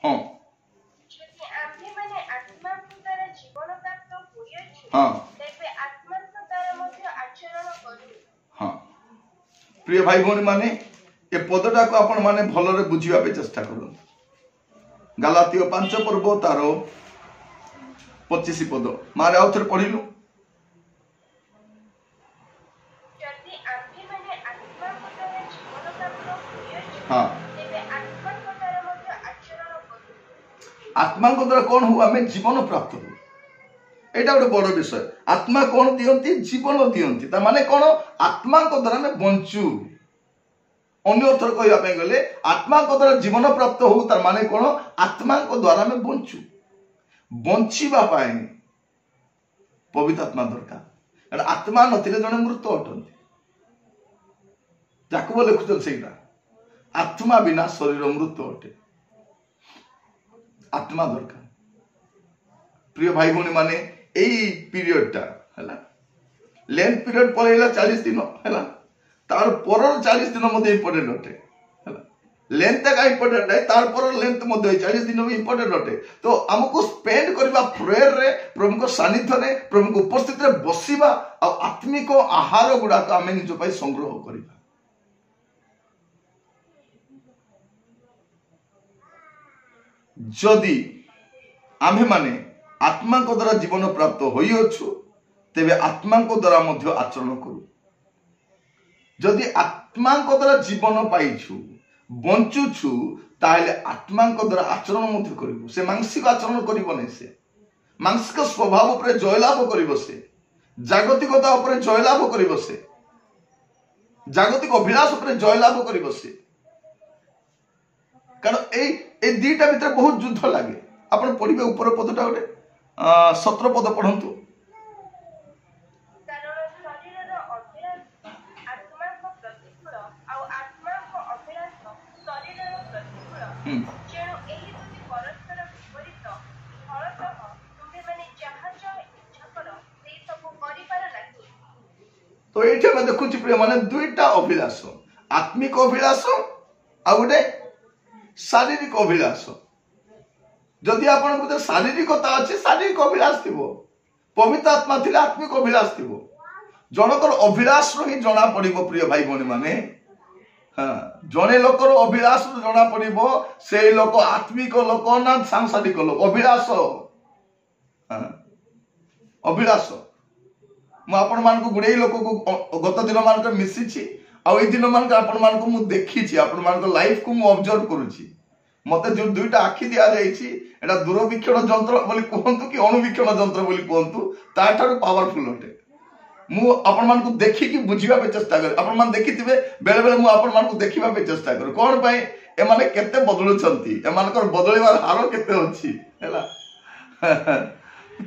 हाँ ଯଦି ଆମ୍ଭେମାନେ ଆତ୍ମାଙ୍କ ଦ୍ୱାରା ଜୀବନ ପ୍ରାପ୍ତ ହୋଇଅଛୁ, हाँ ତେବେ ଆତ୍ମାଙ୍କ ଦ୍ୱାରା ମଧ୍ୟ ଆଚରଣ କରୁ। हाँ प्रिय भाई भौणी माने ए पदटा को आपण माने भलरे बुझिबा पे चेष्टा करंतु। गलातियो 5 पर्व तार 25 पद मारे आउ थरे पढिलु। ଯଦି ଆମ୍ଭେମାନେ ଆତ୍ମାଙ୍କ ଦ୍ୱାରା ଜୀବନ ପ୍ରାପ୍ତ ହୋଇଅଛୁ, हाँ ତେବେ ଆତ୍ମାଙ୍କ ଦ୍ୱାରା ମଧ୍ୟ ଆଚରଣ କରୁ। आत्मा को द्वारा कौन हो आमे जीवन प्राप्त हो। एटा गोटे बड़ विषय। आत्मा कौन दियंती? जीवन दियंती। ता माने कौन? आत्मा को द्वारा में बंचू। अन्य अर्थ कहवा पे गले आत्मा को द्वारा जीवन प्राप्त हो तार माने कौन? आत्मा को द्वारा में बंचू। बंचिबा पाए पवित्र आत्मा दरकार। आत्मा नथिले जने मृत अटंती। याकूब लिखुछन सेटा आत्मा बिना शरीर मृत अटे। आत्मा दरकार। प्रिय भाई भौणी माने एई पीरियड टा हला लेंथ पीरियड पळेला 40 दिन हला तार परर 40 दिन मध्ये इंपोर्टेंट अटे हला लेंथ का इंपोर्टेंट है तार परर लेंथ मध्ये 40 दिन भी इंपोर्टेंट अटे। तो हमको स्पेंड करबा प्रेयर रे प्रभु को सानिध्य रे प्रभु को उपस्थित रे बसिबा आ आत्मिक आहार गुडा को हमें निज पई संग्रह करबा। जदि आम्भे माने आत्मा को द्वारा जीवन प्राप्त होई अछु तेबे आत्मा को द्वारा मध्य आचरण करू। जदि आत्मा को द्वारा जीवन पाइछु बंचुछु ताहले आत्मा को द्वारा आचरण मध्य करिवो। से मानसिक आचरण करिवो नै। से मानसिक स्वभाव उपरे जयलाभ करिवो। से जागतिकता उपरे जयलाभ करिवो। से जागतिक अभिलाष उपरे जयलाभ करिवो। से कारण ए दीटा भीतर बहुत युद्ध लागे। आपण पढ़िबे ऊपर पदटा गोटे 17 पद पढ़ंतु। କାରଣ ଶରୀରର ଅଭିଳାଷ ଆତ୍ମାଙ୍କ ପ୍ରତିକୂଳ ଆଉ ଆତ୍ମାଙ୍କ ଅଭିଳାଷ ଶରୀରର ପ୍ରତିକୂଳ। ତେଣୁ ଏହି ଦୁଇଟି ପରସ୍ପର ବିପରୀତ। ଫଳତଃ ତୁମ୍ଭେମାନେ ଯାହା ଯାହା ଇଚ୍ଛା କର ସେଇ ସବୁ କରିପାର ନାହିଁ। तो एठी हम देखुची प्रिय माने दुईटा अभिलाष आत्मिक अभिलाष आ गोटे शारीरिक अभिलाष। जदि आपण को शारीरिकता अच्छे शारीरिक अभिलाष थी पवित्र आत्मा थी आत्मिक अभिलाष थी जनकर अभिलाष ही जना पड़ प्रिय भाई भौणी माने। हाँ जड़े लोकर अभिलाष जना पड़ से लोक आत्मिक लोक ना सांसारिक लोक अभिलाष। हाँ अभिलाष मु आपण मान गुड़े लोक को गत दिन मान मिसी आई दिन मान आपण मान को देखी आपण मान लाइफ को ऑब्जर्व करुची। मते जो दुईटा आखि दिया जाइछि एटा दूरवीक्षण यंत्र बोली कहंतु कि अणुवीक्षण यंत्र बोली कहंतु ताठार पावरफुल अटे। मु आपण मान को देखि कि बुझिबा पे चेष्टा करे। आपण मान देखिथिबे बेले बेले मु आपण मान को देखिबा पे चेष्टा करे कोन पई ए माने केते बदलु छंती ए मानकर बदलिवार हार केते अछि हैला।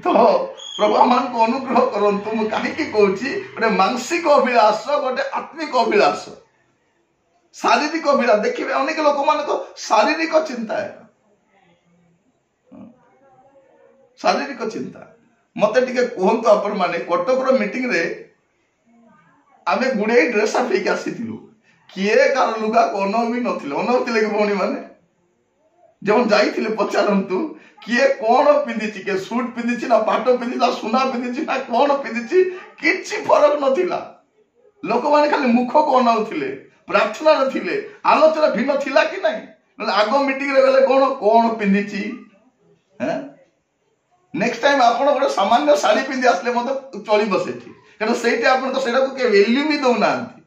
तो प्रभु आमान को अनुग्रह करंतु। मु काहे कि कहूची गोटे मानसिक अभिलाष गोटे आत्मिक अभिलाष शारीरिक अभिलाष। देखिए अनेक लोक मान को शारीरिक चिंता है शारीरिक चिंता। मते टिके कहंतु आपण माने कटक मीटिंग रे आमे गुडे ड्रेस अप हेक आसीथिलु किए कार लुगा को अनवी नथिले अनवतिले के भौणी माने जब जाइथिले पचारंतु किए कोन पिंदिछि के सूट पिंदिछि ना पाटो पिंदिछि ना सुना पिंदिछि ना कोन पिंदिछि किछि फरक नथिला। लोक माने खाली मुख को अनाउथिले प्रार्थना रे आलोचना भिन्न थिला कि नहीं। आग मीटिंग रे गले कोन कोन पिंदिछि हैं नेक्स्ट टाइम आपण गोटे सामान्य साड़ी पिंधि आसले मत चलिबो सेठी कारण सेठी आपण तो सेटा को के वैल्यू भी दउ नांती।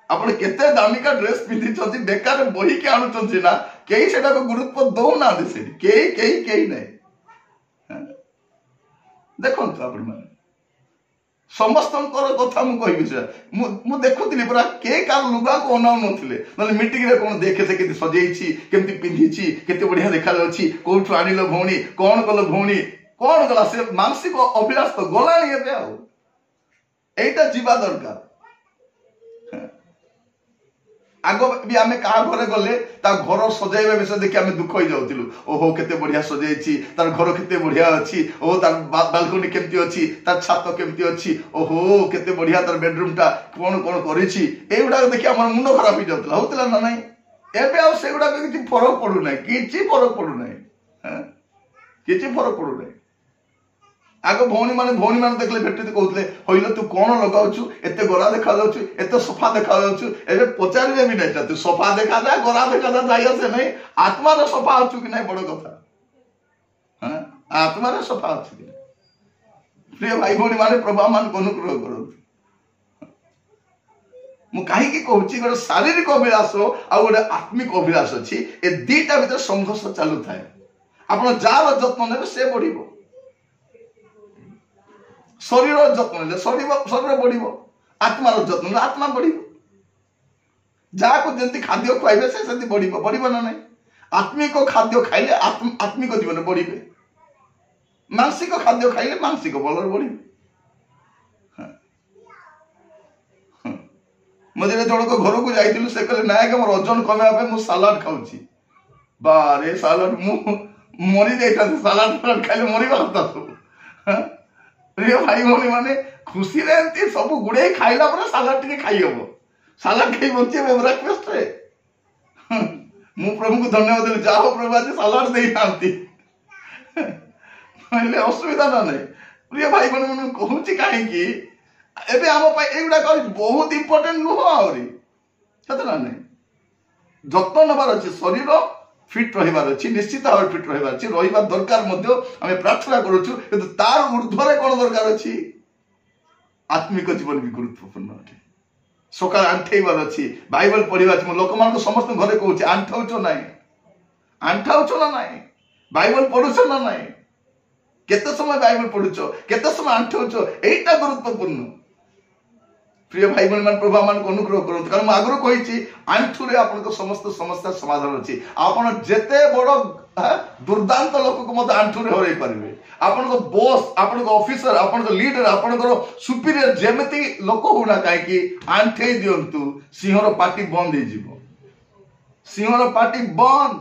आपण केते दामिका ड्रेस पिंधि छथि बेकार बही के आनु छथि ना केही सेटा को गुरुत्व दउ ना देसे केही नहीं। देखो तो आपण माने समस्त कथा मुझे देखुली पूरा के कार लुगा को अनाउ नथिले नले मीटिंग रे कोन देखे से केति सजेइछि केमति पिंधिछि केते बढ़िया देखा जाउछि कोठु आनिलो भौणी कोन कलो भौणी कोन गला से मानसिक अभिलाष तो गलानी एबे आ एटा जीवा दरकार। आग भी आम क्या घरे गले घर सजाइबा विषय देखि आम दुख हो जाऊँ ओहो केते बढ़िया सजाई तार घर केते बढ़िया अच्छी ओहो तार बालकनी केमती अच्छी तार छात केमती अच्छी ओहो केते बढ़िया तार बेडरूम टा कौन कौन करी देखिए आम मुंड खराब हो जाता होता ना ना एबे आ सेगुड़ा किसी फरक पड़ूना किसी फरक पड़ूना किसी फरक पड़ूना आग भौणी मैंने देखले भेटी कहते हईलो तू कौन लगाऊ एत गोरा देखा एत सफा देखा ए पचारे भी नहीं तू सफा देखा जा गोरा देखा जा जाइए से नहीं आत्मार सफा अच्छु कि नहीं बड़ कथा आत्मार सफा अच्छु कि प्रिय भाई भौणी मैंने प्रभा मान को अनुग्रह करूँ मुझे कहूँ गोटे शारीरिक अभिलाष आ गोटे आत्मिक अभिलाष अच्छी ए दीटा भीतर संघर्ष चालू थाए आप जार जत्न ने से बढ़ शरीर जत्न ने शरीर बढ़ आत्मार जत्न ने आत्मा बढ़ जहाँ को जमी खाद्य खुआबे से बढ़ ना ना आत्मिक खाद्य खाइले आत्मिक जीवन बढ़े मानसिक खाद्य खाइले मानसिक बल बढ़े मझे जनक घर को जाइलु से कहले नायक मोर ओजन कमेवा पे मु सलाड खाउची बारे सलाड मु मरी जाइता सलाड खाइले मरी बाता सब प्रिय भाई भौणी माने खुशी रे एंती सब गुडे खाइला पर सलाड टिके खाइ हबो सलाड खाइ बंचे ब्रेकफास्ट रे मु प्रभु को धन्यवाद देली जाओ प्रभु आज सलाड देई नांती पहले असुविधा ना नहीं प्रिय भाई भौणी माने कहूची काहे की एबे आम एगुड़ा बहुत इंपोर्टेंट नुह आहरी ना नहीं जत्न नबार अच्छे शरीर फिट रहिबार अच्छी निश्चित भाव फिट रहिबार अच्छी रहिबा दरकार मध्य आमे प्रार्थना करूछु किंतु तार ऊर्ध्वरे कोन दरकार अछि आत्मिक जीवन भी गुरुत्वपूर्ण अटे सकाळ आंठेइबार अछि बाइबल पढिबार अछि लोक मान समस्त घरे कहूछि आंठाउछो ना नाही बाइबल पढुछो ना नाही केते समय बाइबल पढुछो केते समय आंठाउछो एटा गुरुत्वपूर्ण प्रिय भाई बहन मान प्रभु मान को अनुग्रह करत कारण आगरो कहिछि आंठू रे आपन को समस्त समस्या समाधान अछि आपन जेते बड़ दुर्दांत लोक को मत आंठू रे हरै परिबे आपन को बॉस आपन को ऑफिसर आपन को लीडर आपन को सुपीरियर जेमति लोक होना काहे कि आंठे दियंतु सिंहर पार्टी बंद हे जिवो सिंहर पार्टी बंद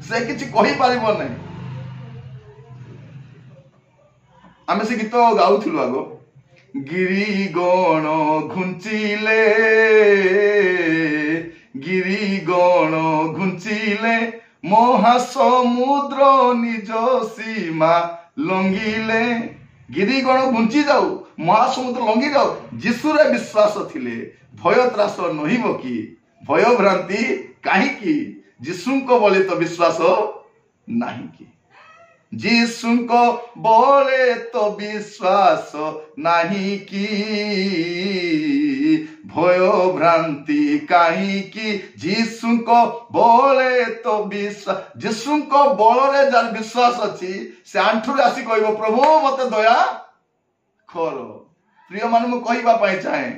से किछि कहि परिबो नै आमे से गीत गाउथिलु आगो गिरी गण घुंचिले महासमुद्र निज सीमा लंघिले गिरी गण घुंची जाऊ महासमुद्र लंघी जाऊ जीशुरे विश्वास थिले भय त्रास नहिब कि भय भ्रांति काहीकि जीशुंको बोले तो विश्वास नाही कि जीशुंको बोले तो विश्वास नहीं की भय भ्रांति कहीं की जीशुंको बोले तो विश्वास जीशुंको बोले जार विश्वास अच्छी से आंठुरे आसी कहबो प्रभु मते दया कर प्रिय मान मु कहबा पई चाहे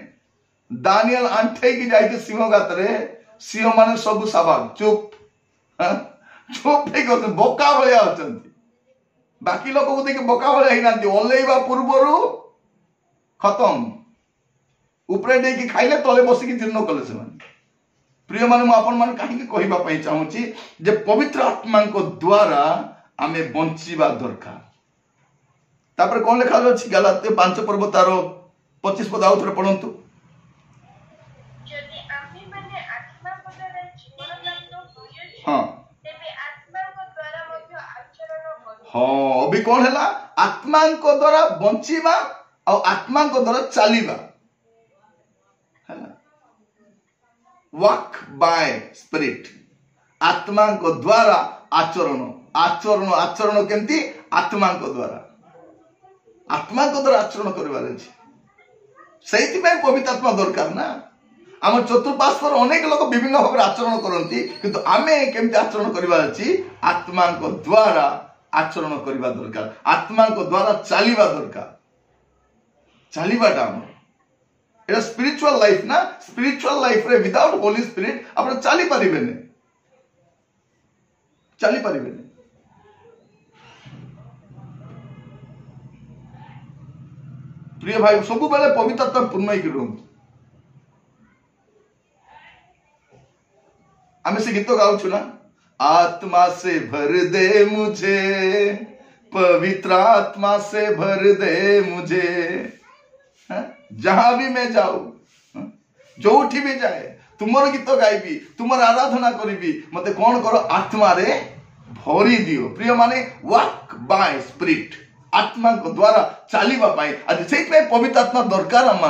दानियल आंठे की जाई सिंह गातरे सिंह माने सब साबाग चुप चुप हे गत बोका भलिया अछंती बाकी लोक को देखि बोका भले हिना ओल्लेबा पूर्वरु खत्म ऊपरे दे कि खाइले तले बसी कि जीर्ण कले से प्रिय मान मु आपन मान काहे कि कहबा पई चाहूची जे पवित्र आत्मा को द्वारा आमे बंचीबा दरकार तापर कोन लेखा अछि गलात्य 5 पर्व तारो 25 पद आउथरे पढंतु जदि आम्ही माने आत्मा पदरे जीवन प्राप्त होइए हां हाँ अभी कौन है आत्मा को द्वारा बंचीबा और आत्मा को द्वारा चलीबा वॉक बाय स्पिरिट आत्मा को द्वारा आचरण आचरण आचरण केमती आत्मा को द्वारा आचरण करिवार अछि सेति में पवित्र आत्मा दरकार ना आम चतुर्पार्श्वर अनेक लोग विभिन्न भाव आचरण करती किंतु आमे केमती आचरण करिवार अछि आत्मा को द्वारा आचरण करबा दरकार आत्मा को द्वारा चलीबा दरकार चलीबाटा एटा स्पिरिचुअल लाइफ ना स्पिरिचुअल लाइफ रे विदाउट होली स्पिरिट आपण चली परिबेने प्रिय भाई सब बेले पवित्रता पूर्ण ही रहंतु आमे से गीत गाउछु ना आत्मा से भर दे मुझे पवित्र आत्मा से भर दे मुझे जहां भी मैं जाऊं जोठी भी जाए तुमर गीत गाइबी तुमर आराधना करी मते कौन करो आत्मा रे भरी दियो प्रिय माने वॉक बाय स्पिरिट आत्मा द्वारा चलवा आज से पवित्र आत्मा दरकार आम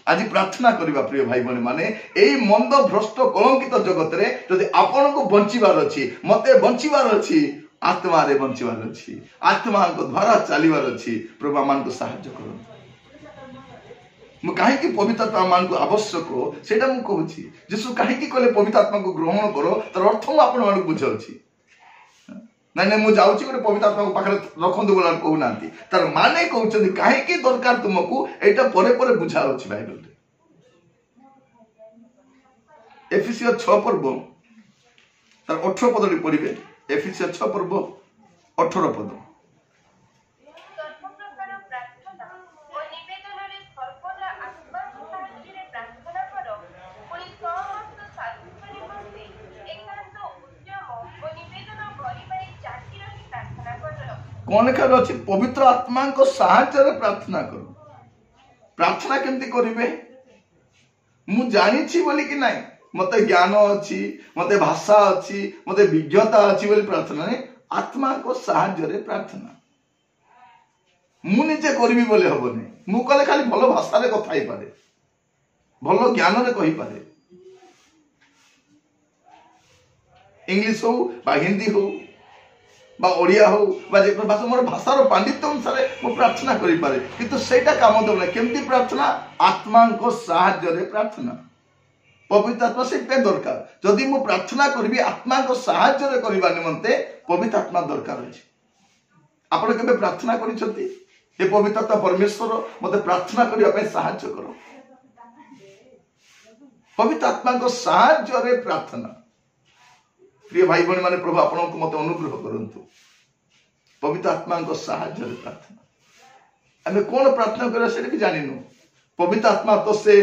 आज प्रार्थना करवा प्रिय भाई बहनी माने यही मंद भ्रष्ट कलंकित जगत रे जदि आपण को बंचिबार अच्छी मते बंचिबार अच्छी आत्मा रे बंचिबार अच्छी आत्मा द्वारा चलवार अच्छी प्रभु मान को साहाय्य करूँ कहीं पवित्र आत्मा मान को आवश्यक से कहूँ जीशु कहीं कहले पवित्र आत्मा को ग्रहण करो तार अर्थ मुझे आपण बुझाऊँ ना ना मुझे जाऊँगी गोटे पवित्र आत्मा को पाखे रखु बोला कहूना तार माने कहते कहीं दरकार तुमको यहाँ पर बुझा बाइबल एफिसियर 6 पर्व तार 18 पद पढ़े एफिसियर 6 पर्व 18 पद कौन लिखा अच्छी पवित्र आत्मा को साहाय्य प्रार्थना करो प्रार्थना केमती करेंगे मु जानी बोली कि नहीं मत ज्ञान अच्छी मत भाषा अच्छी मत विज्ञता अच्छी बोली प्रार्थना नहीं आत्मा को साहाय्य प्रार्थना मु निजे करी बोले हेनी मु कले खाली भल भाषा कथा ही पारे भल ज्ञान रे कही पारे इंग्लिश हो बा हिंदी हो बा ओडिया हो बा मोर भाषार पांडित्य अनुसार मु प्रार्थना करि पारे किंतु सेटा काम दो ना केमती प्रार्थना आत्मा को साहाय्य रे प्रार्थना पवित्र आत्मा से दरकार जदि मु प्रार्थना करी आत्मा को साहाय्य रे करबा निमंते पवित्र आत्मा दरकार अछि आपण केबे प्रार्थना करिसथि हे पवित्र आत्मा परमेश्वर मते प्रार्थना करिया पे साहाय्य करो पवित्र आत्मा को साहाय्य रे प्रार्थना प्रिय भाई बहनी माने प्रभु आपन को मते अनुग्रह करंतु पवित्र आत्मा को साहाय्य रे प्रार्थना हमें कौन प्रार्थना करा से भी जानिनु पवित्र आत्मा तो से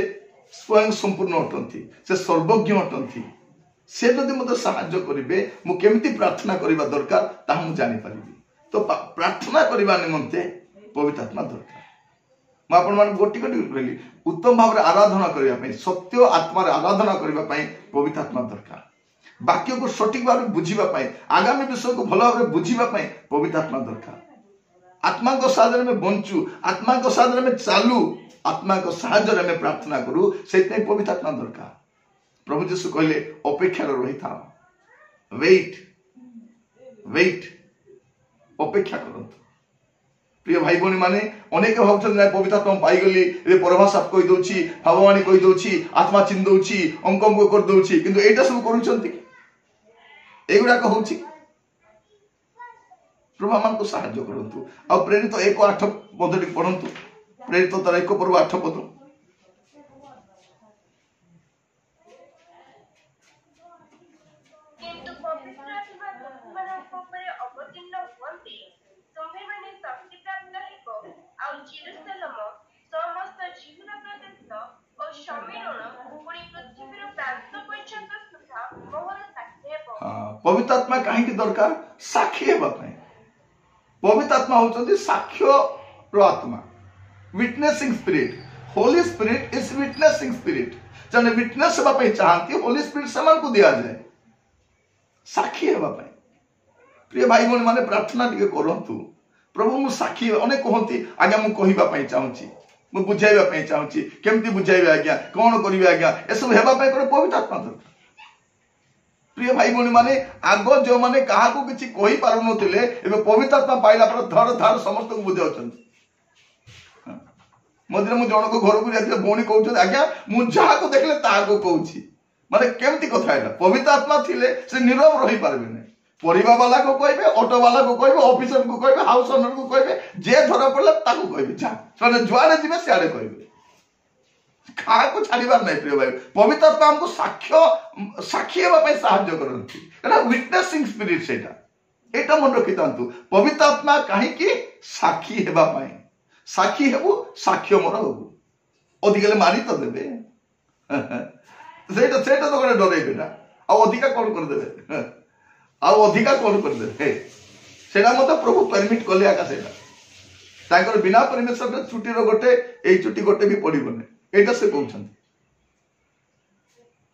स्वयं संपूर्ण अटंती से सर्वज्ञ अटंती से जदि मते साहाय्य करिवे मु केमती प्रार्थना करिवा दरकार ता हम जानि परिबी तो प्रार्थना करिवा निमंते पवित्र आत्मा दरकार म आपन मान गोटी गोटी कहली उत्तम भाव रे आराधना करिवा पई सत्य आत्मा रे आराधना करिवा पई पवित्र आत्मा दरकार वाक्य को सठिक भाव बुझीबा पई आगामी विषय को भल भाव बुझीबा पई पवित्र आत्मा दरकार आत्मा को साधन में बंचू आत्मा को साधन में चालू आत्मा को साहाय्य में प्रार्थना करू से पवित्र आत्मा दरकार प्रभु यीशु कहले अपेक्षा रही था वेट वेट अपेक्षा करंतु प्रिय भाई बहनी माने अनेक भावुछन पवित्र आत्मा पाईगली ए परभाषा कहि दउछि भाववाणी कहि दउछि आत्मा चिन दउछि अंक अंक कर दउछि किंतु एटा सब करूछंती एगुडा कहउछि प्रभु मान को साहाय्य करंतु आ प्रेरित 1:8 पदटी पढंतु प्रेरित तर 1:8 पद किंतु पवित्र आत्मा तुमମାନଙ୍କ ଉପରେ ଅବତୀର୍ଣ୍ଣ ହୁଅନ୍ତି ତୁମେମାନେ ଶକ୍ତି ପ୍ରାପ୍ତ ହେବ ଆଉ ଜେରୁସାଲେମ ସମସ୍ତ ଜିହୁଦା ପ୍ରଦେଶ ଓ ଶମିରୋନ ପୁଣି ପୃଥିବୀର ପ୍ରାନ୍ତ ପର୍ଯ୍ୟନ୍ତ ସୁଦ୍ଧା ମୋହର ସାକ୍ଷୀ ହେବ। पवित्र आत्मा कहीं दरकार साक्षी हेबा पई पवित्र आत्मा होचंदी साक्ष्य रो आत्मा witnessing spirit Holi spirit is witnessing spirit जने विटनेस हेबा पई चाहंती होली स्पिरिट समान को दिया जाए साक्षी हेबा पई प्रिय भाई बहन माने प्रार्थना टिके करंतु प्रभु मु साक्षी अनेक कहंती आज्ञा मु कहिबा पई चाहूची मु बुझाइबा पई चाहूची केमती बुझाइबा आज्ञा कोन करिबा आज्ञा ए सब हेबा पई करे पवित्र आत्मा दरकार प्रिय भाई बहनी माने आग जो माने कहा को किछि कहि पारु नथिले एबे पवित्र आत्मा पाइला पर धर धार समस्त को बुझाउछन मदिर मु जण को घर को जाते बोणी कहउछ आज्ञा मु जहा को देखले ता को कहउछि माने केमती कथा एटा पवित्र आत्मा थिले से नीरव रही पारबे नै परिवा वाला को कहबे ऑटो वाला को कहबे ऑफिसर को कहबे हाउस ओनर को कहबे जे धरा पड़ला ताको कहबे जा सने जुआरे जिवे सियारे कहबे खा को छाड़ीबार नहीं प्रिय भाई पवित्र आत्मा हमको साक्षी हेबा पई साहाय्य करंती एटा विटनेसिंग स्पिरिट सेटा एटा मन रखितांतु पवित्र आत्मा काहे कि साक्षी हेबा पई साक्षी हेबु साक्ष्य मोर होबु अधिकले मारी तो देबे सेटा सेटा तो कोन डरेबे ना आ अधिका कोन कर देबे आ अधिका कोन कर देबे सेटा मते प्रभु परमिट कले आका सेटा ताकर बिना परमेश्वर के छुट्टी रो गोटे एई छुट्टी गोटे भी पड़िबो नै एटा से कहउछन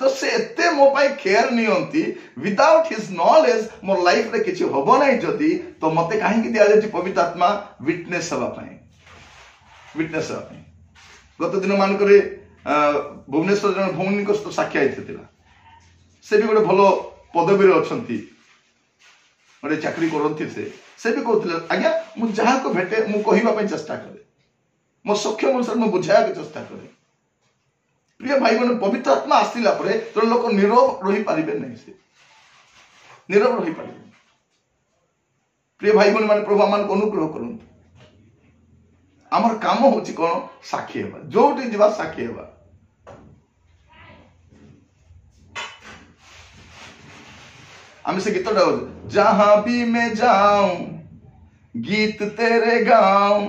तो से एते मो पाई केयर नियंती विदाउट हिज नॉलेज मोर लाइफ रे किछि होबो नै जदी तो मते काहे कि दिया जे पवित्र आत्मा विटनेस हवा पाए विटनेस हवा पाए गत दिन मान करे भुवनेश्वर जन भौनी को साक्षी आइथिला से भी गोटे भलो पदवी रे अछंती गोटे चाकरी करंती से भी कहथिले आज्ञा मु जहा को भेटे मु कहिबा पई चेष्टा करे मो सक्षम अनुसार मु बुझाया के चेष्टा करे प्रिय भाई बहन पवित्र आत्मा आसिला परे तो लोक नीरव रही पारिबे नहीं से नीरव रही पारिबे प्रिय भाई बहन माने प्रभु आमान को अनुग्रह करंतु हमर काम होछि कोन साक्षी हेबा जोटी जीवा साक्षी हेबा हम से गीत गाओ जहां भी मैं जाऊं गीत तेरे गाऊं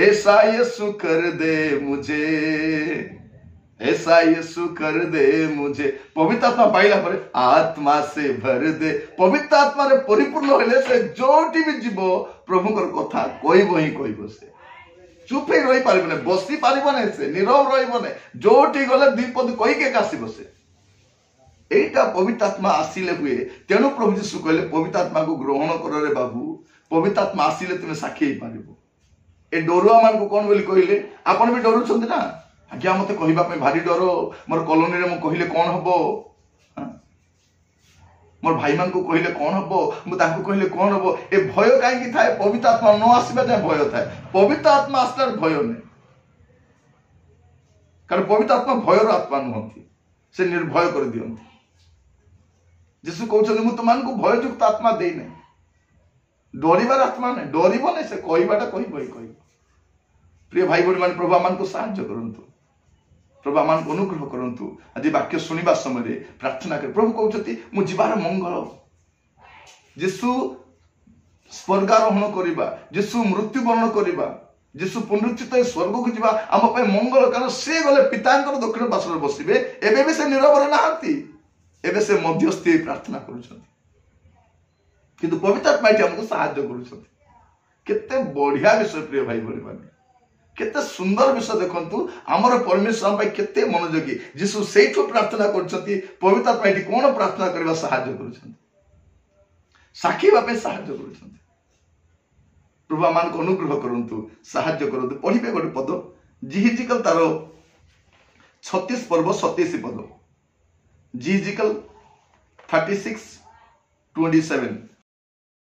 ऐसा यीशु कर दे मुझे ऐसा यीशु कर दे मुझे पवित्र आत्मा पाइला पर आत्मा से भर दे पवित्र आत्मा रे परिपूर्ण होले से जोटी भी जीवो प्रभु कर कथा कहबो ही कहबो से चुप ही रही पारिबने बसी पारिबने से नीरव रहिबने जोटी गले द्विपद कहि के कासिबो से एटा पवित्र आत्मा आसिले हुए तेणु प्रभु यीशु कहले पवित्र आत्मा को ग्रहण कर रे बाबू पवित्र आत्मा आसिले तुम साक्षी ही पारिबो ए डरुआ मान को कोन बोली कहले आपण भी डरु छथि ना आज्ञा मते कहिबा पे भारी डर मोर कॉलोनी रे मु कहिले कोन हबो मोर भाई मान को कहिले कोन हबो मु ताको कहिले कोन हबो ए भय काहे कि थाए पवित्र आत्मा न आसीबा जाय भय थाए पवित्र आत्मा आस्तार भय नै कारण पवित्र आत्मा भयर आत्मा नहंती से निर्भय कर दियंती यीशु कहउछन मु तुमान को भययुक्त आत्मा देई नै डरिबार आत्मा नै डरिबो नै से कहिबाटा कहिबो ही कहिबो प्रिय भाई बहन मान प्रभु आमान को सहायता करंतु प्रभु आमान को अनुग्रह करंतु आदि वाक्य सुनिबा समय प्रार्थना कर प्रभु कहउछति मु जीवार मंगल यीशु स्वर्गारोहण करिबा यीशु मृत्युवरण करिबा यीशु पुनरुत्थित स्वर्ग को जीवा आम पे मंगल कारण से गले पितांकर दक्षिण पार्श्व बसिबे एबे भी से नीरव रे नाहंती एबे से मध्यस्थी प्रार्थना करूछंती किंतु पवित्र आत्मा हमको सहायता करूछंती केते बढ़िया विषय प्रिय भाई बहन माने केते सुंदर विषय देखंतु हमर परमेश्वर पे केते मनोयोगी यीशु सेठो प्रार्थना करछंती पवित्र आत्मा कोन प्रार्थना करबा सहायता करूछंती साखी बापे सहायता करूछंती प्रभु मान को अनुग्रह करंतु सहायता करंतु पढ़िबे गोटे पद जिहिजिकल तार 36 पर्व 27 पद जिहिजिकल 36:27